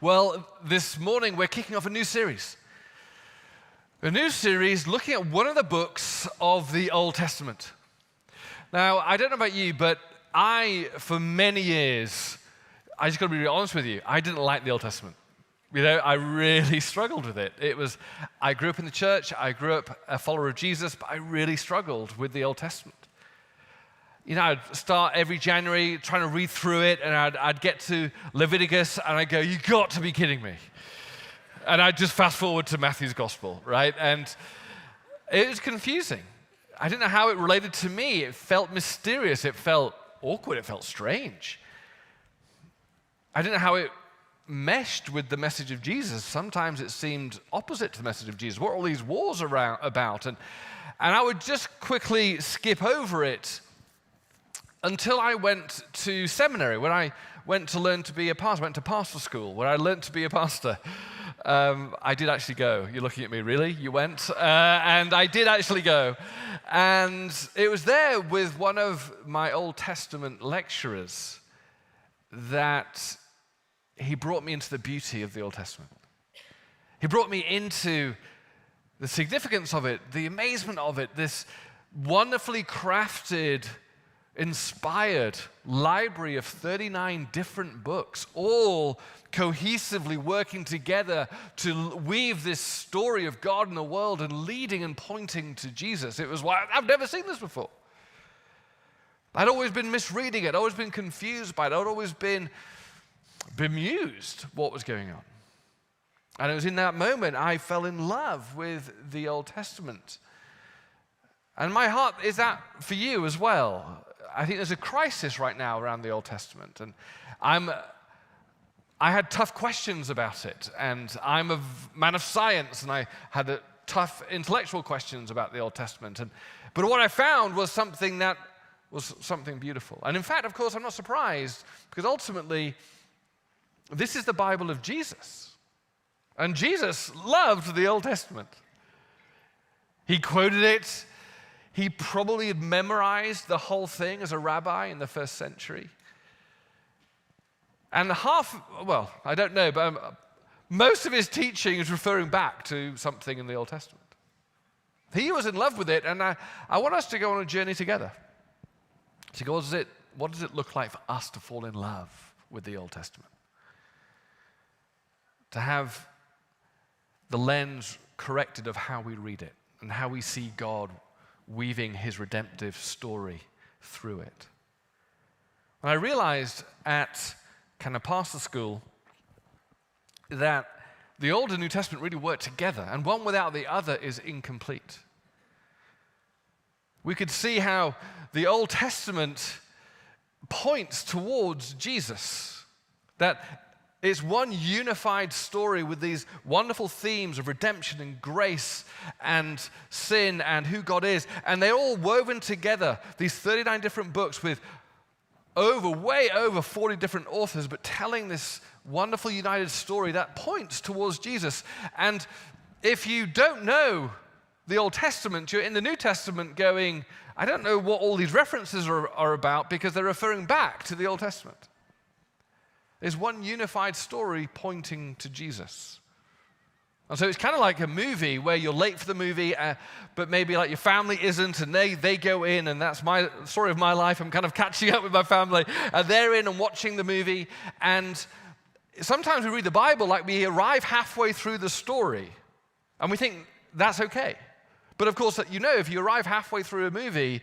Well, this morning we're kicking off a new series. A new series looking at one of the books of the Old Testament. Now, I don't know about you, but for many years, I just got to be really honest with you, I didn't like the Old Testament. You know, I really struggled with it. I grew up in the church, I grew up a follower of Jesus, but I really struggled with the Old Testament. You know, I'd start every January trying to read through it, and I'd get to Leviticus, and I'd go, you got to be kidding me. And I'd just fast forward to Matthew's gospel, right? And it was confusing. I didn't know how it related to me. It felt mysterious. It felt awkward. It felt strange. I didn't know how it meshed with the message of Jesus. Sometimes it seemed opposite to the message of Jesus. What are all these wars about? And I would just quickly skip over it until I went to seminary, when I went to learn to be a pastor. I went to pastoral school, where I learned to be a pastor. I did actually go. You're looking at me, really? You went? And I did actually go. And it was there with one of my Old Testament lecturers that he brought me into the beauty of the Old Testament. He brought me into the significance of it, the amazement of it, this wonderfully crafted, inspired library of 39 different books, all cohesively working together to weave this story of God and the world and leading and pointing to Jesus. It was why I've never seen this before. I'd always been misreading it, I'd always been confused by it, I'd always been bemused what was going on. And it was in that moment I fell in love with the Old Testament. And my heart is that for you as well. I think there's a crisis right now around the Old Testament, and I had tough questions about it, and I'm a man of science, and I had tough intellectual questions about the Old Testament. But what I found was something beautiful. And in fact, of course, I'm not surprised, because ultimately, this is the Bible of Jesus. And Jesus loved the Old Testament. He quoted it. He probably had memorized the whole thing as a rabbi in the first century. And I don't know, but most of his teaching is referring back to something in the Old Testament. He was in love with it, and I want us to go on a journey together. So what does it look like for us to fall in love with the Old Testament? To have the lens corrected of how we read it and how we see God weaving his redemptive story through it. And I realized at kind of pastoral school that the Old and New Testament really work together, and one without the other is incomplete. We could see how the Old Testament points towards Jesus, that it's one unified story with these wonderful themes of redemption and grace and sin and who God is. And they're all woven together, these 39 different books with way over 40 different authors, but telling this wonderful united story that points towards Jesus. And if you don't know the Old Testament, you're in the New Testament going, I don't know what all these references are about, because they're referring back to the Old Testament. There's one unified story pointing to Jesus. And so it's kind of like a movie where you're late for the movie, but maybe like your family isn't, and they go in, and that's my story of my life. I'm kind of catching up with my family, and they're in and watching the movie. And sometimes we read the Bible like we arrive halfway through the story, and we think that's okay. But of course, if you arrive halfway through a movie,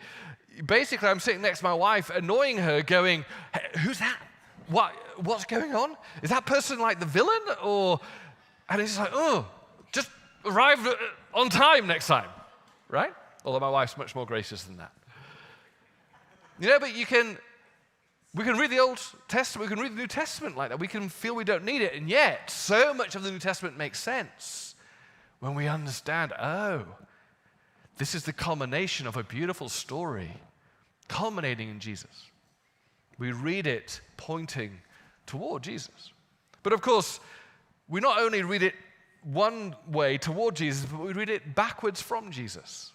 basically I'm sitting next to my wife, annoying her, going, hey, who's that? What's going on? Is that person like the villain? And it's like, just arrive on time next time, right? Although my wife's much more gracious than that. But we can read the Old Testament, we can read the New Testament like that. We can feel we don't need it, and yet so much of the New Testament makes sense when we understand, this is the culmination of a beautiful story culminating in Jesus. We read it pointing toward Jesus. But of course, we not only read it one way toward Jesus, but we read it backwards from Jesus.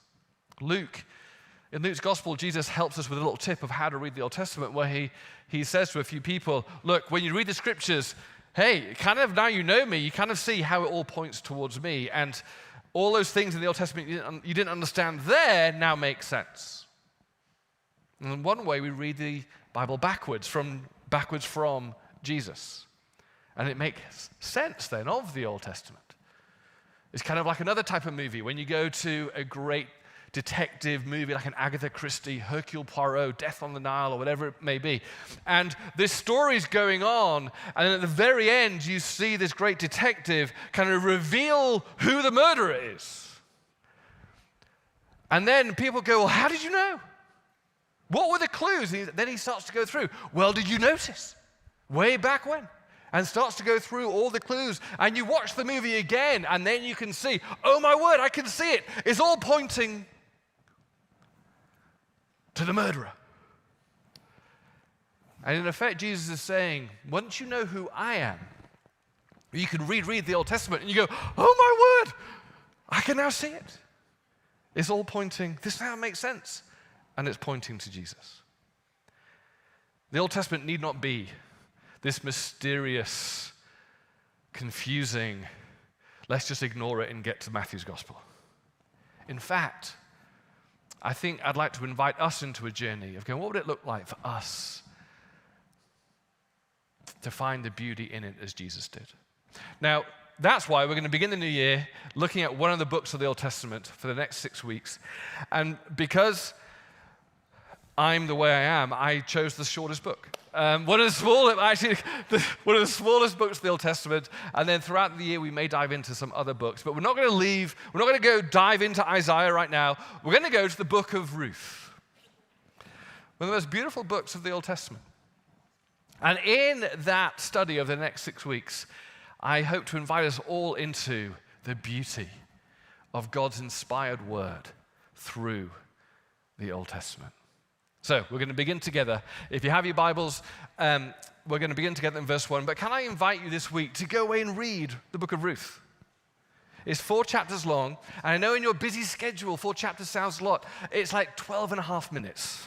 In Luke's gospel, Jesus helps us with a little tip of how to read the Old Testament, where he says to a few people, look, when you read the scriptures, hey, kind of now you know me, you kind of see how it all points towards me, and all those things in the Old Testament you didn't understand there now make sense. And in one way, we read the Bible backwards from Jesus. And it makes sense then of the Old Testament. It's kind of like another type of movie. When you go to a great detective movie like an Agatha Christie, Hercule Poirot, Death on the Nile, or whatever it may be. And this story's going on, and at the very end, you see this great detective kind of reveal who the murderer is. And then people go, well, how did you know? What were the clues? Then he starts to go through. Well, did you notice? Way back when? And starts to go through all the clues. And you watch the movie again, and then you can see, oh my word, I can see it. It's all pointing to the murderer. And in effect, Jesus is saying, once you know who I am, you can reread the Old Testament and you go, oh my word, I can now see it. It's all pointing, this now makes sense. And it's pointing to Jesus. The Old Testament need not be this mysterious, confusing, let's just ignore it and get to Matthew's gospel. In fact, I think I'd like to invite us into a journey of going, what would it look like for us to find the beauty in it as Jesus did? Now, that's why we're going to begin the new year looking at one of the books of the Old Testament for the next 6 weeks. And because I'm the way I am, I chose the shortest book. One of the smallest books of the Old Testament, and then throughout the year we may dive into some other books. But we're not going to go dive into Isaiah right now. We're going to go to the book of Ruth, one of the most beautiful books of the Old Testament. And in that study of the next 6 weeks, I hope to invite us all into the beauty of God's inspired word through the Old Testament. So we're going to begin together. If you have your Bibles, we're going to begin together in verse 1. But can I invite you this week to go away and read the book of Ruth? It's 4 chapters long. And I know in your busy schedule, 4 chapters sounds a lot. It's like 12 and a half minutes.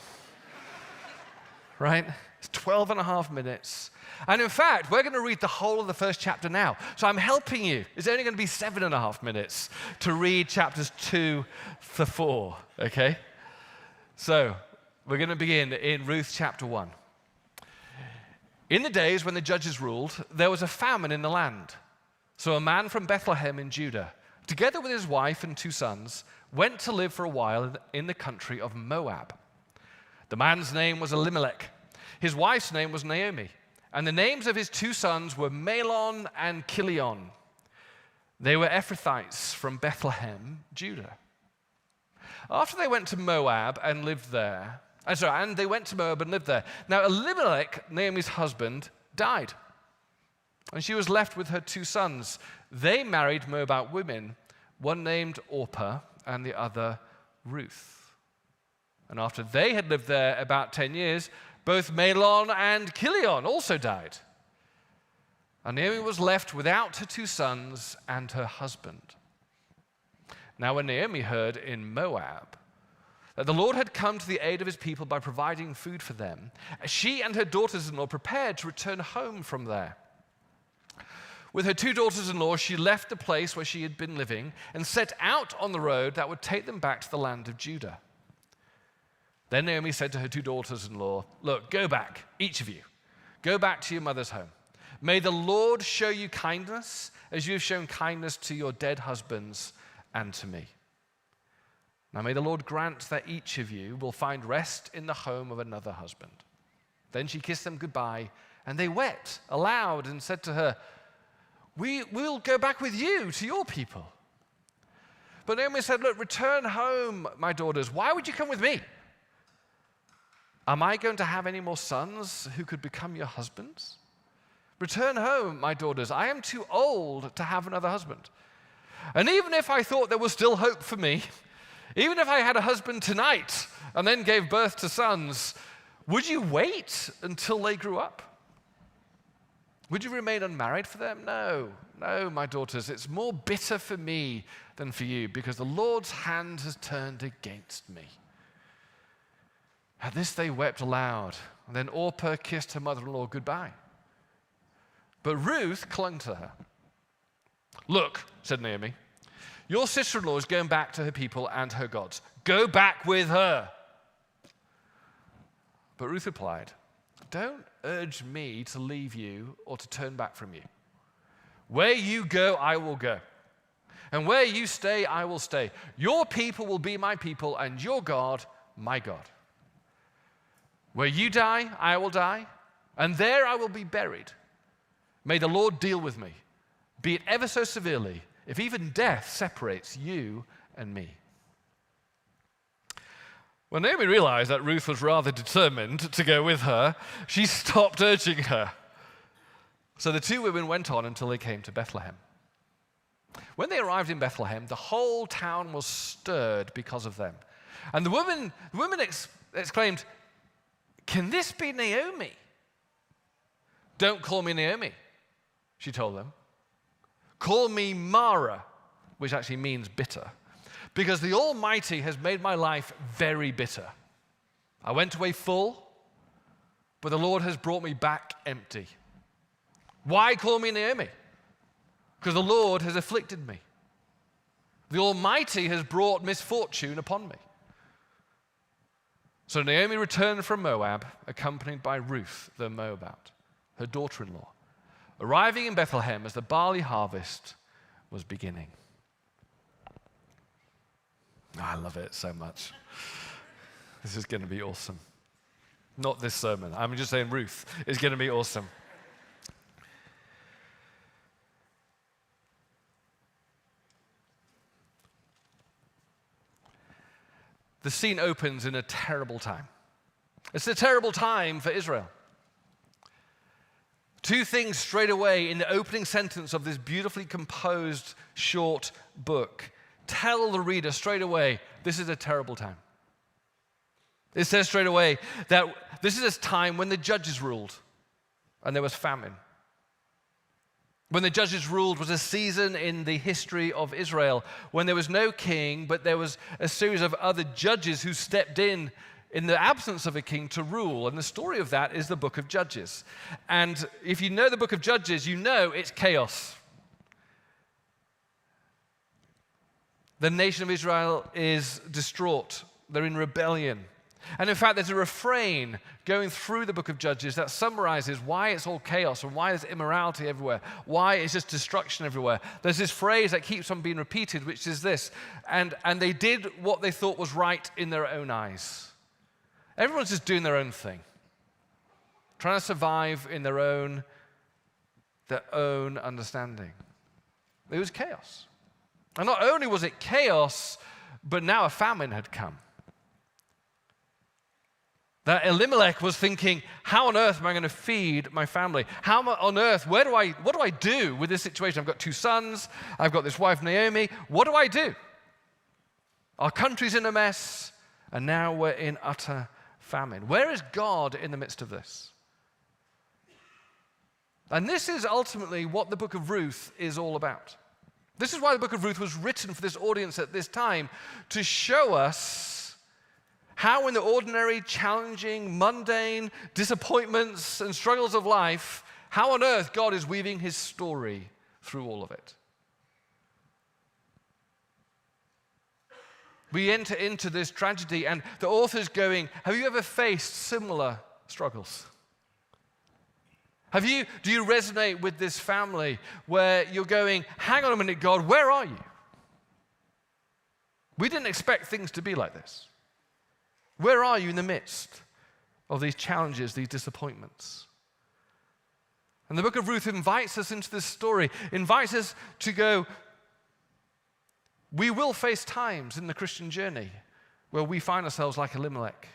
Right? It's 12 and a half minutes. And in fact, we're going to read the whole of the first chapter now. So I'm helping you. It's only going to be 7.5 minutes to read chapters 2 to 4. Okay? So we're going to begin in Ruth chapter 1. In the days when the judges ruled, there was a famine in the land. So a man from Bethlehem in Judah, together with his wife and 2 sons, went to live for a while in the country of Moab. The man's name was Elimelech. His wife's name was Naomi. And the names of his 2 sons were Mahlon and Chilion. They were Ephrathites from Bethlehem, Judah. After they went to Moab and lived there, they went to Moab and lived there. Now Elimelech, Naomi's husband, died. And she was left with her 2 sons. They married Moabite women, one named Orpah and the other Ruth. And after they had lived there about 10 years, both Mahlon and Chilion also died. And Naomi was left without her 2 sons and her husband. Now when Naomi heard in Moab that the Lord had come to the aid of his people by providing food for them, she and her daughters-in-law prepared to return home from there. With her 2 daughters-in-law, she left the place where she had been living and set out on the road that would take them back to the land of Judah. Then Naomi said to her 2 daughters-in-law, look, go back, each of you. Go back to your mother's home. May the Lord show you kindness as you have shown kindness to your dead husbands and to me. Now may the Lord grant that each of you will find rest in the home of another husband. Then she kissed them goodbye, and they wept aloud and said to her, we'll go back with you to your people. But Naomi said, look, return home, my daughters. Why would you come with me? Am I going to have any more sons who could become your husbands? Return home, my daughters. I am too old to have another husband. And even if I thought there was still hope for me, even if I had a husband tonight and then gave birth to sons, would you wait until they grew up? Would you remain unmarried for them? No, my daughters. It's more bitter for me than for you, because the Lord's hand has turned against me. At this they wept aloud. And then Orpah kissed her mother-in-law goodbye. But Ruth clung to her. "Look," said Naomi, "your sister-in-law is going back to her people and her gods. Go back with her." But Ruth replied, "Don't urge me to leave you or to turn back from you. Where you go, I will go. And where you stay, I will stay. Your people will be my people, and your God, my God. Where you die, I will die, and there I will be buried. May the Lord deal with me, be it ever so severely, if even death separates you and me." When Naomi realized that Ruth was rather determined to go with her, she stopped urging her. So the two women went on until they came to Bethlehem. When they arrived in Bethlehem, the whole town was stirred because of them. And the women exclaimed, "Can this be Naomi?" "Don't call me Naomi," she told them. "Call me Mara," which actually means bitter, "because the Almighty has made my life very bitter. I went away full, but the Lord has brought me back empty. Why call me Naomi? Because the Lord has afflicted me. The Almighty has brought misfortune upon me." So Naomi returned from Moab, accompanied by Ruth the Moabite, her daughter-in-law, arriving in Bethlehem as the barley harvest was beginning. I love it so much. This is going to be awesome. Not this sermon. I'm just saying Ruth is going to be awesome. The scene opens in a terrible time. It's a terrible time for Israel. Two things straight away in the opening sentence of this beautifully composed short book tell the reader straight away, this is a terrible time. It says straight away that this is a time when the judges ruled and there was famine. When the judges ruled was a season in the history of Israel when there was no king, but there was a series of other judges who stepped in the absence of a king to rule. And the story of that is the book of Judges. And if you know the book of Judges, you know it's chaos. The nation of Israel is distraught. They're in rebellion. And in fact, there's a refrain going through the book of Judges that summarizes why it's all chaos and why there's immorality everywhere, why it's just destruction everywhere. There's this phrase that keeps on being repeated, which is this, and they did what they thought was right in their own eyes. Everyone's just doing their own thing, trying to survive in their own understanding. It was chaos. And not only was it chaos, but now a famine had come. That Elimelech was thinking, how on earth am I going to feed my family? How on earth, what do I do with this situation? I've got 2 sons, I've got this wife Naomi, what do I do? Our country's in a mess, and now we're in utter famine. Where is God in the midst of this? And this is ultimately what the book of Ruth is all about. This is why the book of Ruth was written for this audience at this time, to show us how in the ordinary, challenging, mundane disappointments and struggles of life, how on earth God is weaving his story through all of it. We enter into this tragedy, and the author's going, have you ever faced similar struggles? Do you resonate with this family where you're going, hang on a minute, God, where are you? We didn't expect things to be like this. Where are you in the midst of these challenges, these disappointments? And the book of Ruth invites us into this story, invites us to go, we will face times in the Christian journey where we find ourselves like Elimelech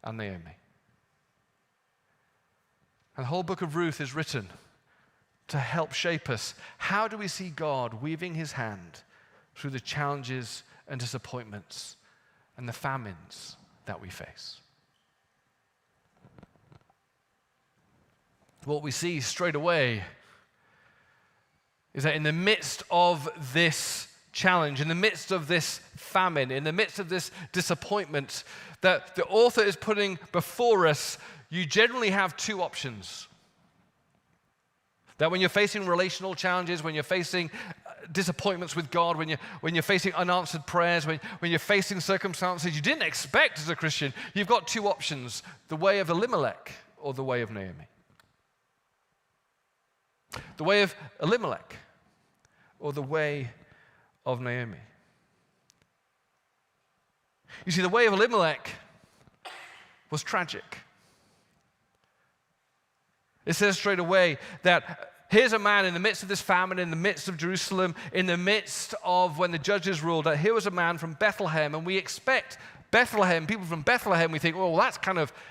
and Naomi. And the whole book of Ruth is written to help shape us. How do we see God weaving his hand through the challenges and disappointments and the famines that we face? What we see straight away is that in the midst of this challenge, in the midst of this famine, in the midst of this disappointment that the author is putting before us, you generally have 2 options. That when you're facing relational challenges, when you're facing disappointments with God, when you're facing unanswered prayers, when you're facing circumstances you didn't expect as a Christian, you've got two options: the way of Elimelech or the way of Naomi. The way of Elimelech or the way of Naomi. You see, the way of Elimelech was tragic. It says straight away that here's a man in the midst of this famine, in the midst of Jerusalem, in the midst of when the judges ruled, that here was a man from Bethlehem, and we expect Bethlehem, people from Bethlehem, we think, well, that's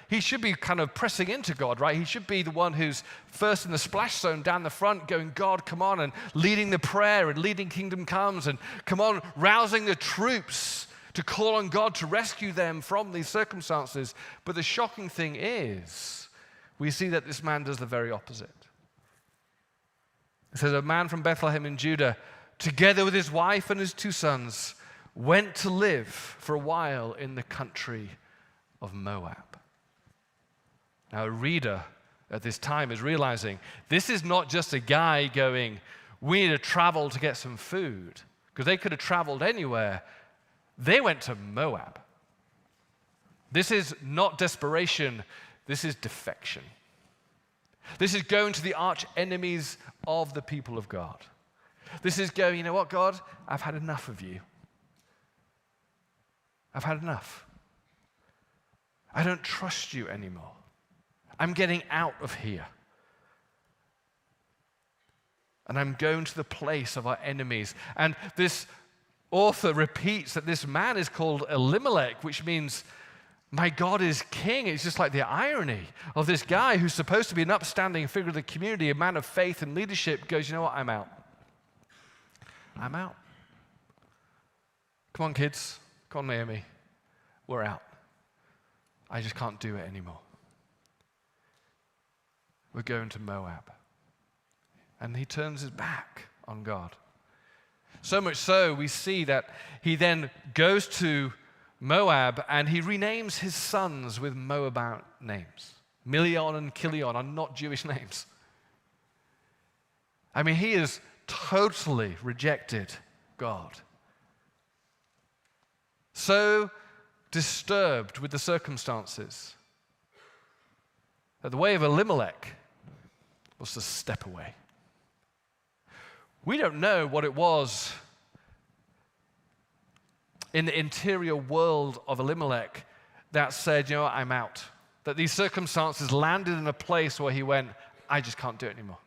he should be kind of pressing into God, right? He should be the one who's first in the splash zone down the front going, God, come on, and leading the prayer and leading kingdom comes, and come on, rousing the troops to call on God to rescue them from these circumstances. But the shocking thing is, we see that this man does the very opposite. It says, a man from Bethlehem in Judah, together with his wife and his two sons, went to live for a while in the country of Moab. Now, a reader at this time is realizing this is not just a guy going, we need to travel to get some food, because they could have traveled anywhere. They went to Moab. This is not desperation. This is defection. This is going to the arch enemies of the people of God. This is going, you know what, God? I've had enough of you. I've had enough. I don't trust you anymore. I'm getting out of here. And I'm going to the place of our enemies. And this author repeats that this man is called Elimelech, which means my God is king. It's just like the irony of this guy who's supposed to be an upstanding figure of the community, a man of faith and leadership, goes, you know what, I'm out. I'm out. Come on, kids. Come on, Naomi. We're out. I just can't do it anymore. We're going to Moab. And he turns his back on God. So much so, we see that he then goes to Moab, and he renames his sons with Moabite names. Milion and Kilion are not Jewish names. I mean, he has totally rejected God. So disturbed with the circumstances that the way of Elimelech was to step away. We don't know what it was in the interior world of Elimelech that said, you know what, I'm out. That these circumstances landed in a place where he went, I just can't do it anymore.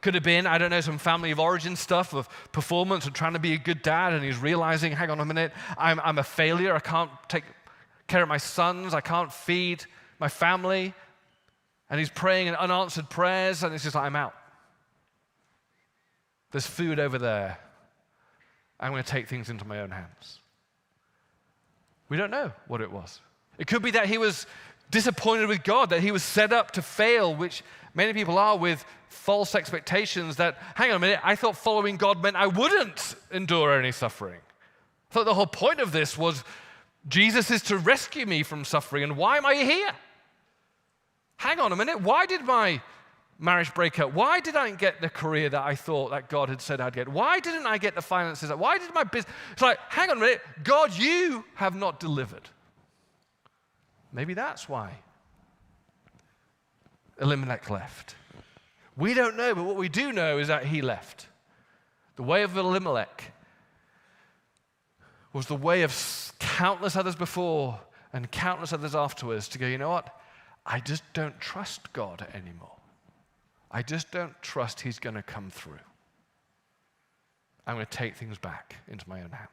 Could have been, I don't know, some family of origin stuff of performance and trying to be a good dad, and he's realizing, hang on a minute, I'm a failure. I can't take care of my sons. I can't feed my family. And he's praying in unanswered prayers, and it's just like, I'm out. There's food over there. I'm going to take things into my own hands. We don't know what it was. It could be that he was disappointed with God, that he was set up to fail, which many people are, with false expectations that, hang on a minute, I thought following God meant I wouldn't endure any suffering. I thought the whole point of this was Jesus is to rescue me from suffering, and why am I here? Hang on a minute, why did my marriage break up? Why did I get the career that I thought that God had said I'd get? Why didn't I get the finances? Why did my business? It's like, hang on a minute, God, you have not delivered. Maybe that's why Elimelech left. We don't know, but what we do know is that he left. The way of Elimelech was the way of countless others before and countless others afterwards to go, you know what? I just don't trust God anymore. I just don't trust he's going to come through. I'm going to take things back into my own hands.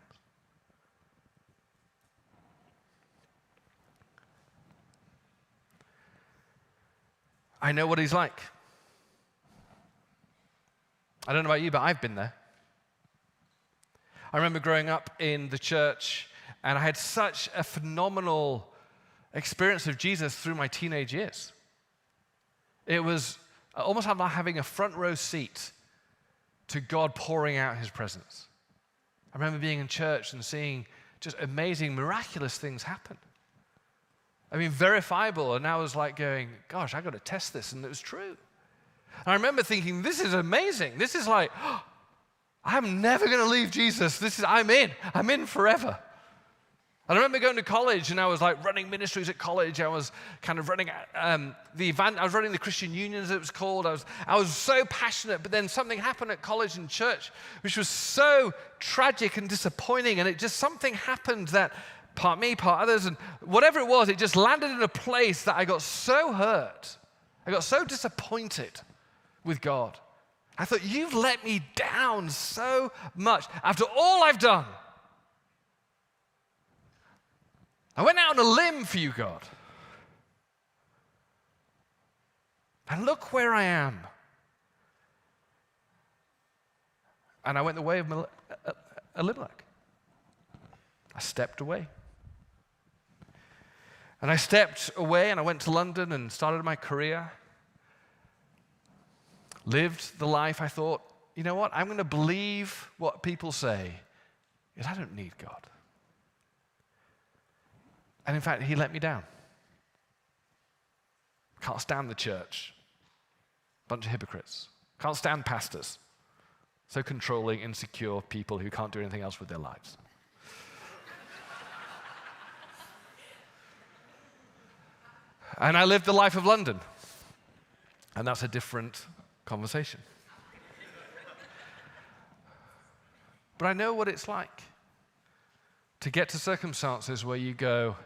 I know what he's like. I don't know about you, but I've been there. I remember growing up in the church, and I had such a phenomenal experience of Jesus through my teenage years. It was almost like having a front row seat to God pouring out his presence. I remember being in church and seeing just amazing, miraculous things happen. I mean, verifiable, and I was like going, gosh, I got to test this, and it was true. And I remember thinking, this is amazing. This is like, I'm never going to leave Jesus. I'm in forever. And I remember going to college, and I was like running ministries at college. I was kind of running I was running the Christian Union, as it was called. I was so passionate, but then something happened at college and church, which was so tragic and disappointing. And something happened that part me, part others, and whatever it was, it just landed in a place that I got so hurt. I got so disappointed with God. I thought, you've let me down so much after all I've done. I went out on a limb for you, God. And look where I am. And I went the way of Elimelech. I stepped away. And I stepped away and I went to London and started my career. Lived the life I thought, you know what, I'm going to believe what people say, because I don't need God. And in fact, he let me down. Can't stand the church. Bunch of hypocrites. Can't stand pastors. So controlling, insecure people who can't do anything else with their lives. And I lived the life of London. And that's a different conversation. But I know what it's like to get to circumstances where you go,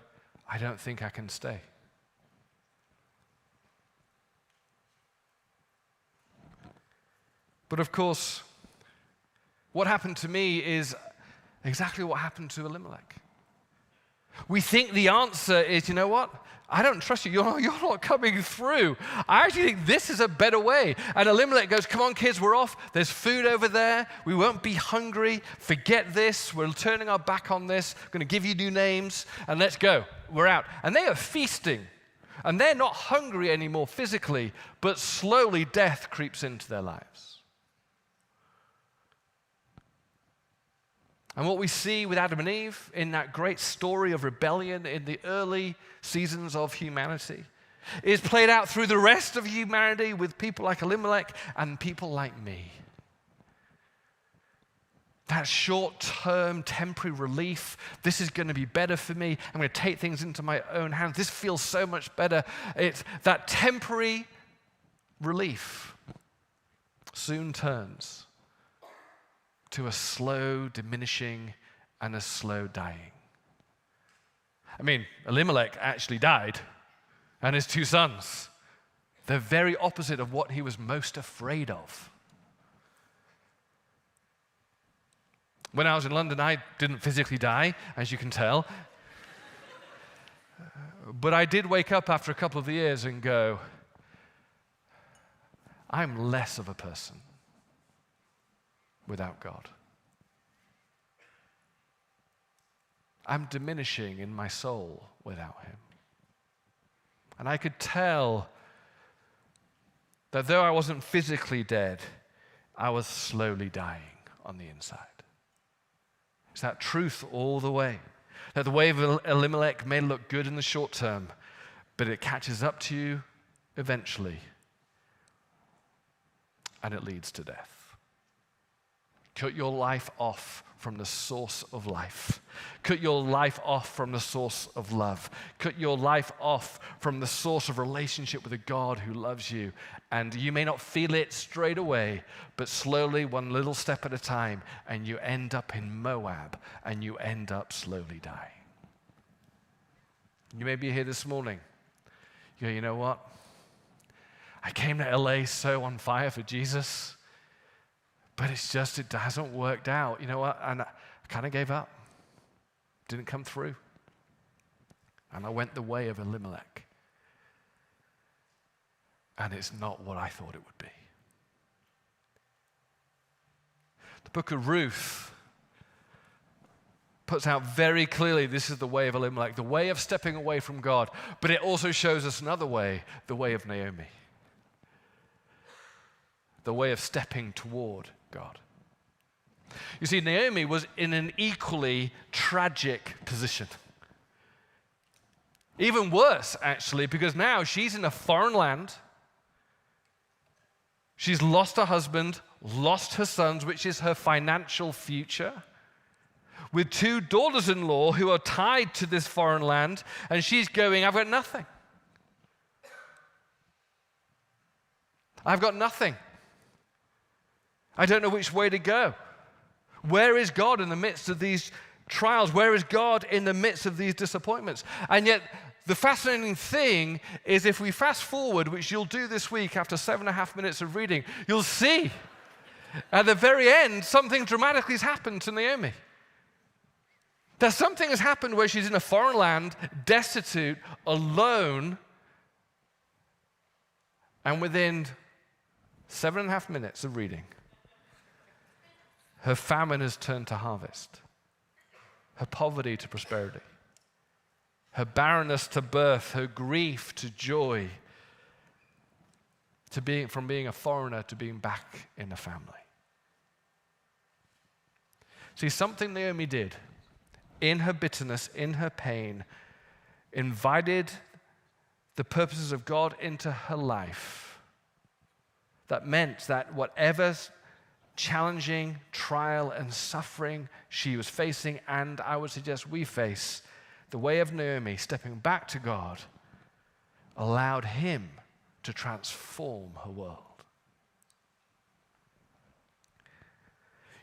I don't think I can stay. But of course, what happened to me is exactly what happened to Elimelech. We think the answer is, you know what? I don't trust you. You're not coming through. I actually think this is a better way. And Elimelech goes, come on, kids, we're off. There's food over there. We won't be hungry. Forget this. We're turning our back on this. I'm going to give you new names, and let's go. We're out. And they are feasting. And they're not hungry anymore physically, but slowly death creeps into their lives. And what we see with Adam and Eve in that great story of rebellion in the early seasons of humanity is played out through the rest of humanity with people like Elimelech and people like me. That short-term, temporary relief, this is going to be better for me. I'm going to take things into my own hands. This feels so much better. It's that temporary relief soon turns to a slow diminishing and a slow dying. I mean, Elimelech actually died, and his two sons. The very opposite of what he was most afraid of. When I was in London, I didn't physically die, as you can tell. But I did wake up after a couple of years and go, I'm less of a person without God. I'm diminishing in my soul without him. And I could tell that though I wasn't physically dead, I was slowly dying on the inside. It's that truth all the way. That the way of Elimelech may look good in the short term, but it catches up to you eventually, and it leads to death. Cut your life off from the source of life. Cut your life off from the source of love. Cut your life off from the source of relationship with a God who loves you. And you may not feel it straight away, but slowly, one little step at a time, and you end up in Moab, and you end up slowly dying. You may be here this morning. You go, you know what? I came to LA so on fire for Jesus, but it hasn't worked out. You know what? And I kind of gave up. Didn't come through. And I went the way of Elimelech. And it's not what I thought it would be. The book of Ruth puts out very clearly this is the way of Elimelech, the way of stepping away from God. But it also shows us another way, the way of Naomi. The way of stepping toward God. You see, Naomi was in an equally tragic position. Even worse, actually, because now she's in a foreign land. She's lost her husband, lost her sons, which is her financial future, with 2 daughters-in-law who are tied to this foreign land, and she's going, I've got nothing. I've got nothing. I don't know which way to go. Where is God in the midst of these trials? Where is God in the midst of these disappointments? And yet, the fascinating thing is if we fast forward, which you'll do this week after 7.5 minutes of reading, you'll see at the very end, something dramatically has happened to Naomi. That something has happened where she's in a foreign land, destitute, alone, and within 7.5 minutes of reading, her famine has turned to harvest, her poverty to prosperity, her barrenness to birth, her grief to joy, from being a foreigner to being back in the family. See, something Naomi did in her bitterness, in her pain, invited the purposes of God into her life. That meant that whatever challenging trial and suffering she was facing, and I would suggest we face, the way of Naomi, stepping back to God, allowed him to transform her world.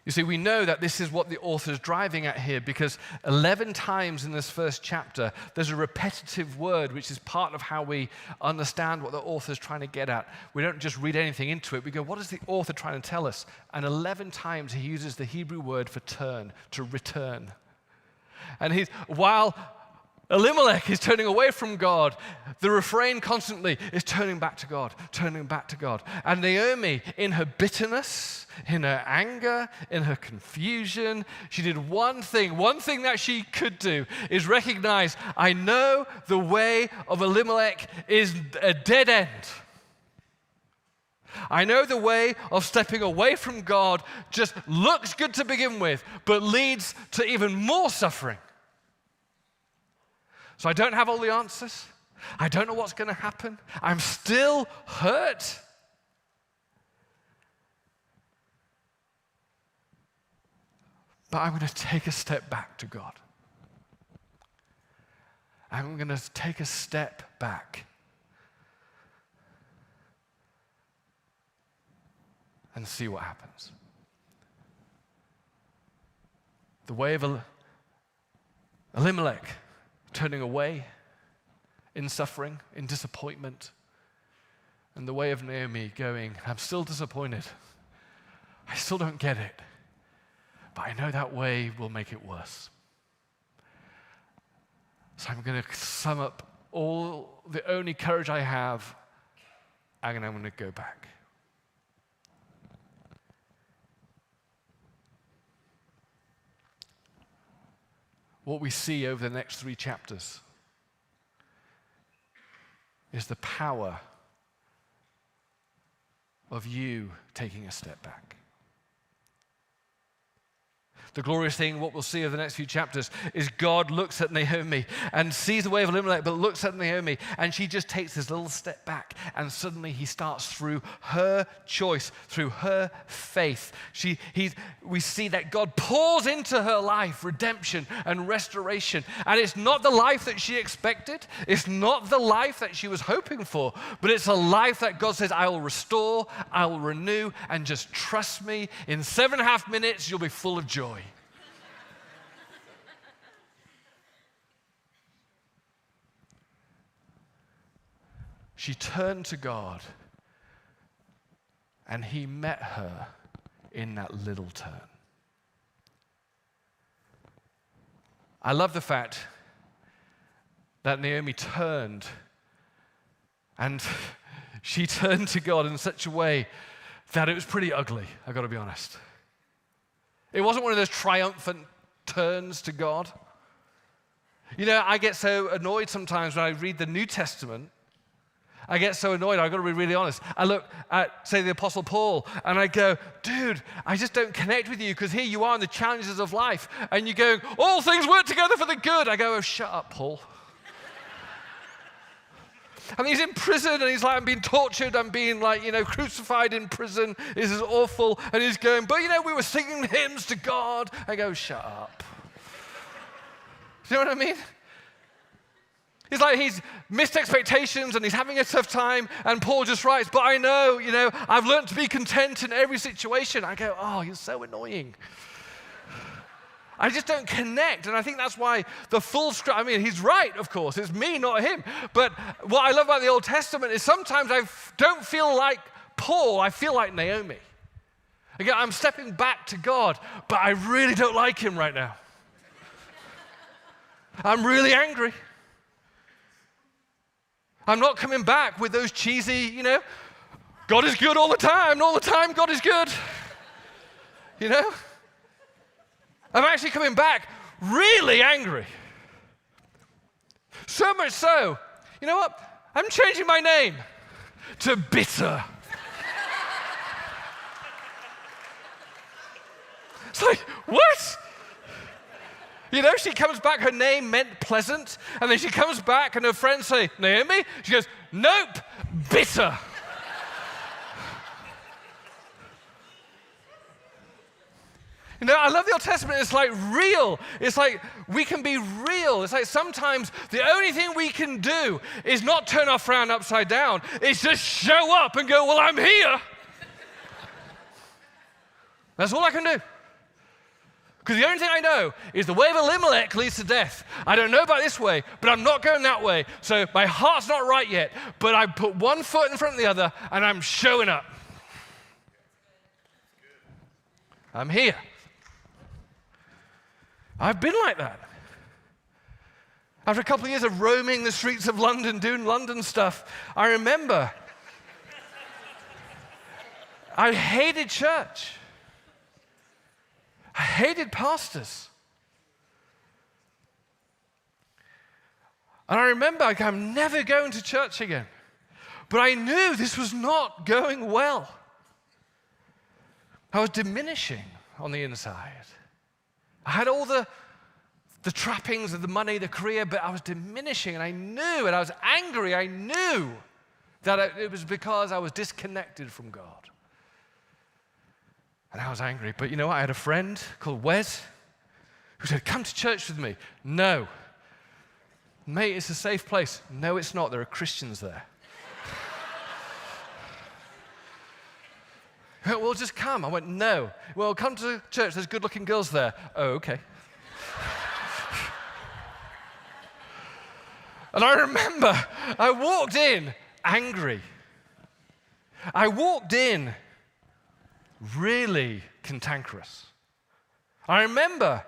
You see, we know that this is what the author's driving at here because 11 times in this first chapter, there's a repetitive word which is part of how we understand what the author's trying to get at. We don't just read anything into it. We go, what is the author trying to tell us? And 11 times he uses the Hebrew word for turn, to return. And while Elimelech is turning away from God, the refrain constantly is turning back to God, turning back to God. And Naomi, in her bitterness, in her anger, in her confusion, she did one thing that she could do is recognize, I know the way of Elimelech is a dead end. I know the way of stepping away from God just looks good to begin with, but leads to even more suffering. So I don't have all the answers. I don't know what's going to happen. I'm still hurt. But I'm going to take a step back to God. I'm going to take a step back and see what happens. The way of Elimelech, turning away in suffering, in disappointment, and the way of Naomi going, I'm still disappointed. I still don't get it, but I know that way will make it worse. So I'm going to sum up all the only courage I have, and I'm going to go back. What we see over the next 3 chapters is the power of you taking a step back. The glorious thing, what we'll see over the next few chapters, is God looks at Naomi and sees the way of Elimelech, but looks at Naomi, and she just takes this little step back, and suddenly he starts through her choice, through her faith. We see that God pours into her life redemption and restoration, and it's not the life that she expected. It's not the life that she was hoping for, but it's a life that God says, I will restore, I will renew, and just trust me. In 7.5 minutes, you'll be full of joy. She turned to God, and he met her in that little turn. I love the fact that Naomi turned, and she turned to God in such a way that it was pretty ugly, I've got to be honest. It wasn't one of those triumphant turns to God. You know, I get so annoyed sometimes when I read the New Testament. I get so annoyed, I've got to be really honest. I look at, say, the Apostle Paul, and I go, dude, I just don't connect with you because here you are in the challenges of life, and you're going, all things work together for the good. I go, oh, shut up, Paul. And he's in prison, and he's like, I'm being tortured, I'm being like, crucified in prison. This is awful. And he's going, but we were singing hymns to God. I go, shut up. Do you know what I mean? He's like, he's missed expectations and he's having a tough time. And Paul just writes, but I know, I've learned to be content in every situation. I go, oh, you're so annoying. I just don't connect. And I think that's why the full script, he's right, of course. It's me, not him. But what I love about the Old Testament is sometimes I don't feel like Paul. I feel like Naomi. Again, I'm stepping back to God, but I really don't like him right now. I'm really angry. I'm not coming back with those cheesy, God is good all the time, and all the time God is good. I'm actually coming back really angry. So much so, you know what? I'm changing my name to Bitter. It's like, what? She comes back, her name meant pleasant, and then she comes back and her friends say, Naomi? She goes, nope, Bitter. I love the Old Testament. It's like real. It's like we can be real. It's like sometimes the only thing we can do is not turn our frown upside down. It's just show up and go, well, I'm here. That's all I can do. Because the only thing I know is the way of Elimelech leads to death. I don't know about this way, but I'm not going that way. So my heart's not right yet, but I put one foot in front of the other, and I'm showing up. I'm here. I've been like that. After a couple of years of roaming the streets of London, doing London stuff, I remember I hated church. I hated pastors. And I remember I'm never going to church again. But I knew this was not going well. I was diminishing on the inside. I had all the trappings of the money, the career, but I was diminishing, and I knew, and I was angry. I knew that it was because I was disconnected from God. And I was angry. But I had a friend called Wes who said, come to church with me. No. Mate, it's a safe place. No, it's not. There are Christians there. Well, just come. I went, no. Well, come to church. There's good-looking girls there. Oh, okay. And I remember I walked in angry. I walked in really cantankerous. I remember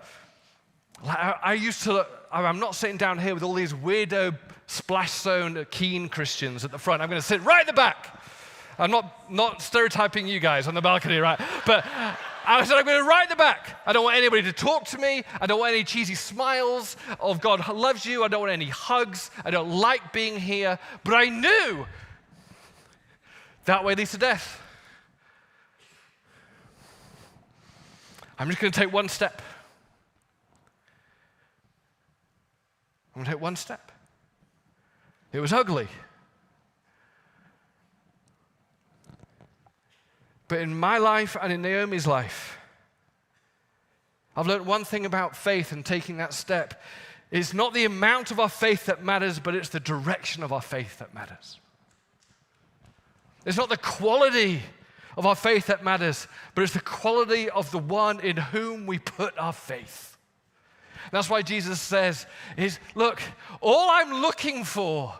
I'm not sitting down here with all these weirdo splash zone keen Christians at the front. I'm going to sit right at the back. I'm not stereotyping you guys on the balcony, right? But I said, I'm going to right at the back. I don't want anybody to talk to me. I don't want any cheesy smiles of God loves you. I don't want any hugs. I don't like being here. But I knew that way leads to death. I'm just going to take one step. I'm going to take one step. It was ugly. But in my life and in Naomi's life, I've learned one thing about faith and taking that step. It's not the amount of our faith that matters, but it's the direction of our faith that matters. It's not the quality of our faith that matters, but it's the quality of the one in whom we put our faith. That's why Jesus says, look, all I'm looking for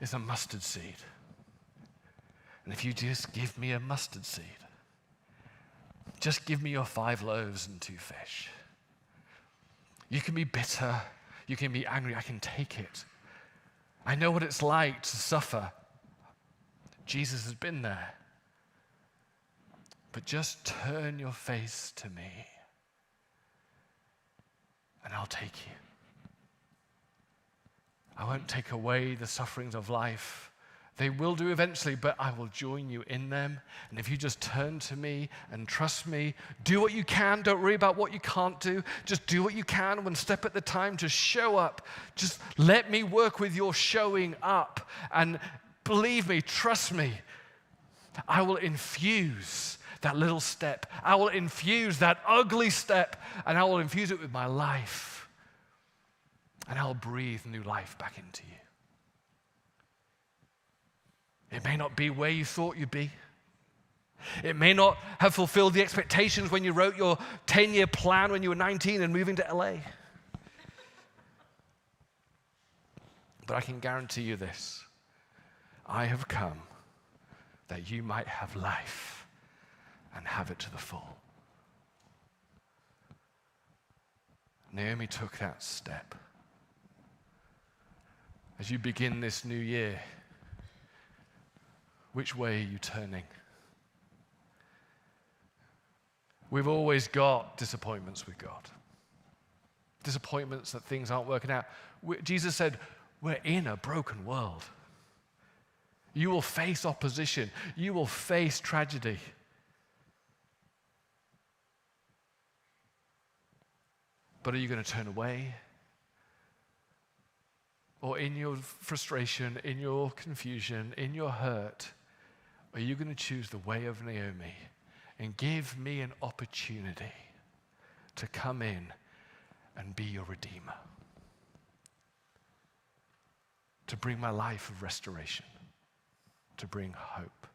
is a mustard seed. And if you just give me a mustard seed, just give me your 5 loaves and 2 fish. You can be bitter, you can be angry, I can take it. I know what it's like to suffer. Jesus has been there. But just turn your face to me, and I'll take you. I won't take away the sufferings of life They will do eventually, but I will join you in them. And if you just turn to me and trust me, do what you can. Don't worry about what you can't do. Just do what you can, one step at a time. Just show up. Just let me work with your showing up. And believe me, trust me, I will infuse that little step. I will infuse that ugly step, and I will infuse it with my life. And I will breathe new life back into you. It may not be where you thought you'd be. It may not have fulfilled the expectations when you wrote your 10-year plan when you were 19 and moving to LA. But I can guarantee you this. I have come that you might have life and have it to the full. Naomi took that step. As you begin this new year, which way are you turning? We've always got disappointments with God. Disappointments that things aren't working out. Jesus said, we're in a broken world. You will face opposition. You will face tragedy. But are you going to turn away? Or in your frustration, in your confusion, in your hurt, are you going to choose the way of Naomi and give me an opportunity to come in and be your redeemer? To bring my life of restoration, to bring hope.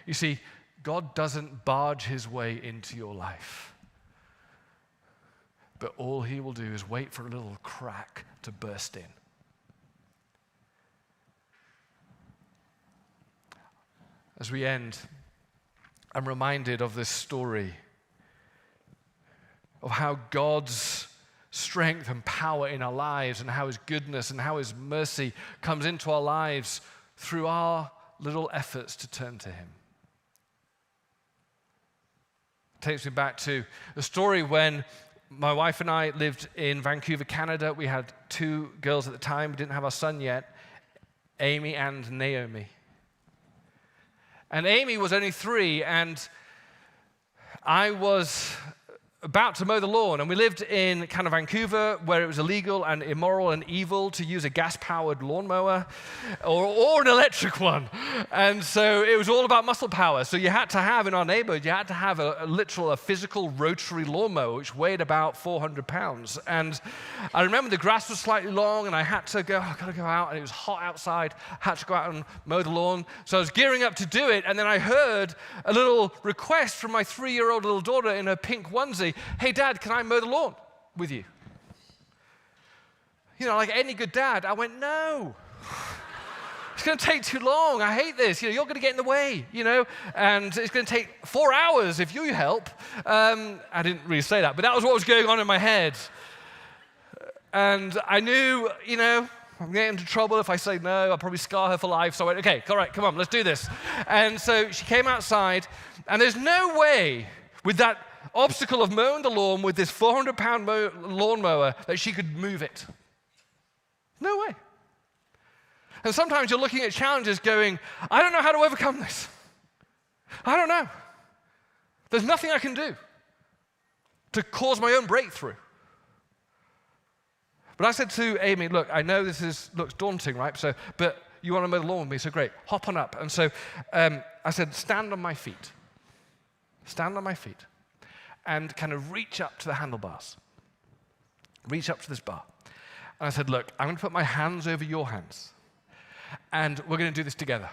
You see, God doesn't barge his way into your life, but all he will do is wait for a little crack to burst in. As we end, I'm reminded of this story of how God's strength and power in our lives and how his goodness and how his mercy comes into our lives through our little efforts to turn to him. It takes me back to the story when my wife and I lived in Vancouver, Canada. We had 2 girls at the time. We didn't have our son yet, Amy and Naomi. And Amy was only 3, and I was about to mow the lawn, and we lived in kind of Vancouver where it was illegal and immoral and evil to use a gas-powered lawnmower or an electric one. And so it was all about muscle power. So you had to have, in our neighborhood, you had to have a physical rotary lawnmower, which weighed about 400 pounds. And I remember the grass was slightly long, and I had to go, I've got to go out, and it was hot outside. I had to go out and mow the lawn. So I was gearing up to do it, and then I heard a little request from my 3-year-old little daughter in her pink onesie. Hey, Dad, can I mow the lawn with you? You know, like any good dad, I went, no. It's going to take too long. I hate this. You know, you're going to get in the way, you know, and it's going to take 4 hours if you help. I didn't really say that, but that was what was going on in my head. And I knew, you know, I'm getting into trouble if I say no. I'll probably scar her for life. So I went, okay, all right, come on, let's do this. And so she came outside, and there's no way with that obstacle of mowing the lawn with this 400-pound lawnmower that she could move it. No way. And sometimes you're looking at challenges going, I don't know how to overcome this. I don't know. There's nothing I can do to cause my own breakthrough. But I said to Amy, look, I know this looks daunting, right? But you want to mow the lawn with me, so great. Hop on up. And so I said, stand on my feet. Stand on my feet. And kind of reach up to the handlebars. Reach up to this bar. And I said, look, I'm going to put my hands over your hands. And we're going to do this together.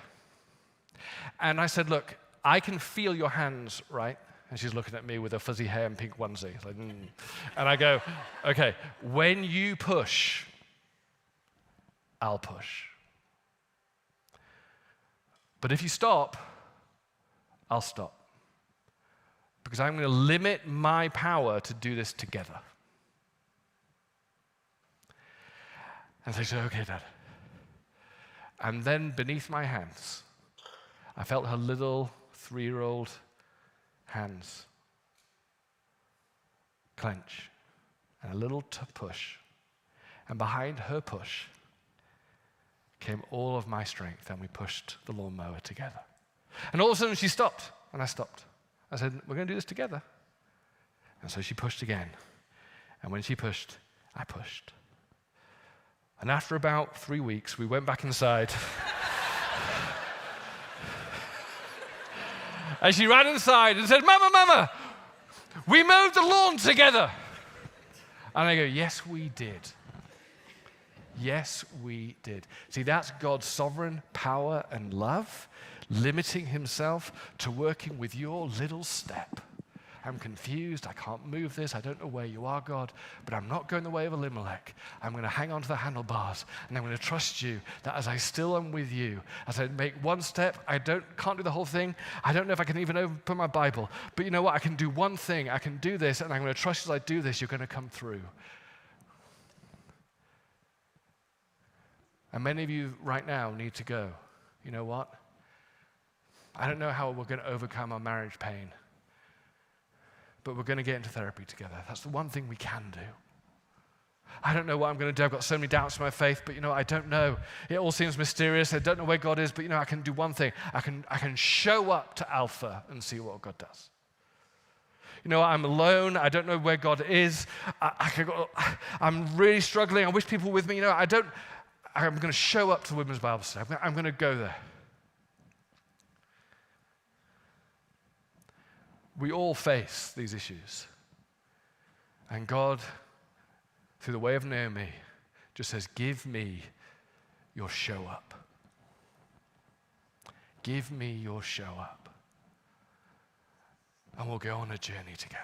And I said, look, I can feel your hands, right? And she's looking at me with her fuzzy hair and pink onesie. It's like, And I go, okay, when you push, I'll push. But if you stop, I'll stop. Because I'm going to limit my power to do this together. And so she said, okay, Dad. And then beneath my hands, I felt her little 3-year-old hands clench and a little push. And behind her push came all of my strength, and we pushed the lawnmower together. And all of a sudden she stopped, and I stopped. I said, we're going to do this together. And so she pushed again. And when she pushed, I pushed. And after about 3 weeks, we went back inside. And she ran inside and said, Mama, we mowed the lawn together. And I go, yes, we did. Yes, we did. See, that's God's sovereign power and love, limiting himself to working with your little step. I'm confused. I can't move this. I don't know where you are, God, but I'm not going the way of Elimelech. I'm going to hang on to the handlebars, and I'm going to trust you that as I still am with you, as I make one step, can't do the whole thing. I don't know if I can even open my Bible, but you know what? I can do one thing. I can do this, and I'm going to trust as I do this, you're going to come through. And many of you right now need to go, you know what? I don't know how we're going to overcome our marriage pain, but we're going to get into therapy together. That's the one thing we can do. I don't know what I'm going to do. I've got so many doubts in my faith, but I don't know. It all seems mysterious. I don't know where God is, but I can do one thing. I can show up to Alpha and see what God does. I'm alone. I don't know where God is. I'm really struggling. I wish people were with me. I'm going to show up to Women's Bible Study. I'm going to go there. We all face these issues. And God, through the way of Naomi, just says, give me your show up. Give me your show up. And we'll go on a journey together.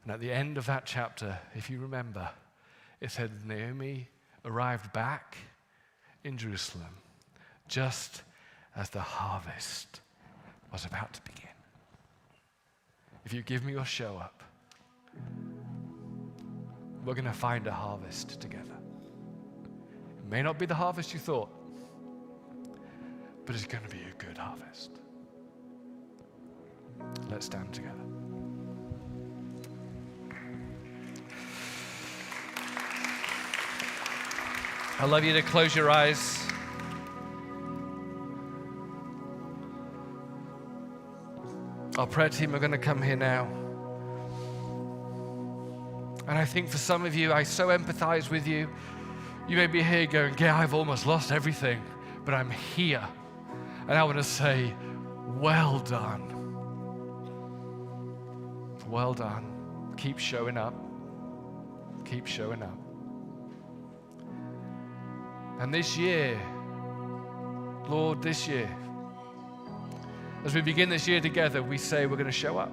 And at the end of that chapter, if you remember, it said Naomi arrived back in Jerusalem just as the harvest was about to begin. If you give me your show up, we're going to find a harvest together. It may not be the harvest you thought, but it's going to be a good harvest. Let's stand together. I'd love you to close your eyes. Our prayer team are going to come here now. And I think for some of you, I so empathize with you. You may be here going, yeah, I've almost lost everything, but I'm here. And I want to say, well done. Well done. Keep showing up. Keep showing up. And this year, Lord, this year, as we begin this year together, we say we're going to show up.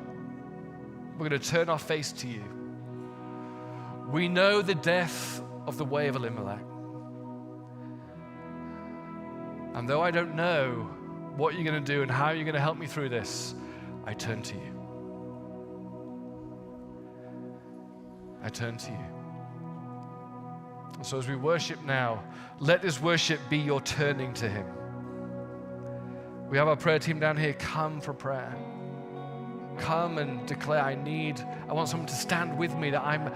We're going to turn our face to you. We know the death of the way of Elimelech. And though I don't know what you're going to do and how you're going to help me through this, I turn to you. I turn to you. And so as we worship now, let this worship be your turning to him. We have our prayer team down here. Come for prayer. Come and declare, I want someone to stand with me, that I'm,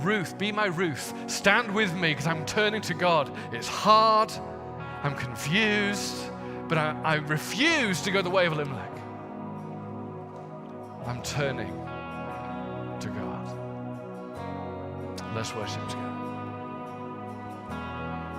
Ruth, be my Ruth. Stand with me because I'm turning to God. It's hard. I'm confused, but I refuse to go the way of Elimelech. I'm turning to God. Let's worship together.